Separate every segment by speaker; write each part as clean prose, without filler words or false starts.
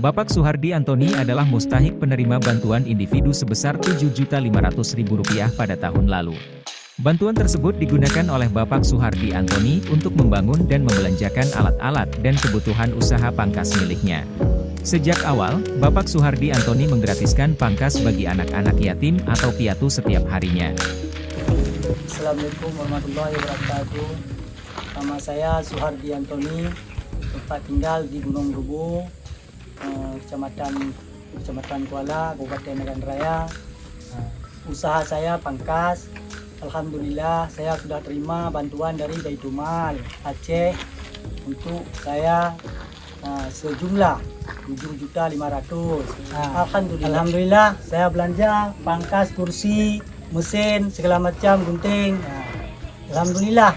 Speaker 1: Bapak Suhardi Antoni adalah mustahik penerima bantuan individu sebesar Rp7.500.000 pada tahun lalu. Bantuan tersebut digunakan oleh Bapak Suhardi Antoni untuk membangun dan membelanjakan alat-alat dan kebutuhan usaha pangkas miliknya. Sejak awal, Bapak Suhardi Antoni menggratiskan pangkas bagi anak-anak yatim atau piatu setiap harinya.
Speaker 2: Assalamualaikum warahmatullahi wabarakatuh. Nama saya Suhardi Antoni, tempat tinggal di Gunung Rubu, Kecamatan Kuala, Kabupaten Medan Raya. Usaha saya pangkas. Alhamdulillah saya sudah terima bantuan dari Baitul-Mal Aceh untuk saya sejumlah Rp7.500.000. Alhamdulillah saya belanja pangkas, kursi, mesin, segala macam, gunting. Alhamdulillah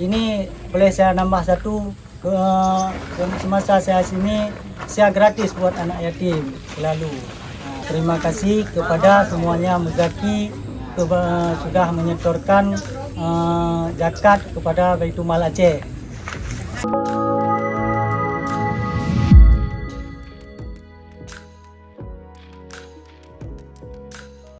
Speaker 2: ini boleh saya nambah satu, semasa saya sini saya gratis buat anak yatim selalu. Terima kasih kepada semuanya Muzaki sudah menyetorkan zakat kepada Baitul-Mal Aceh.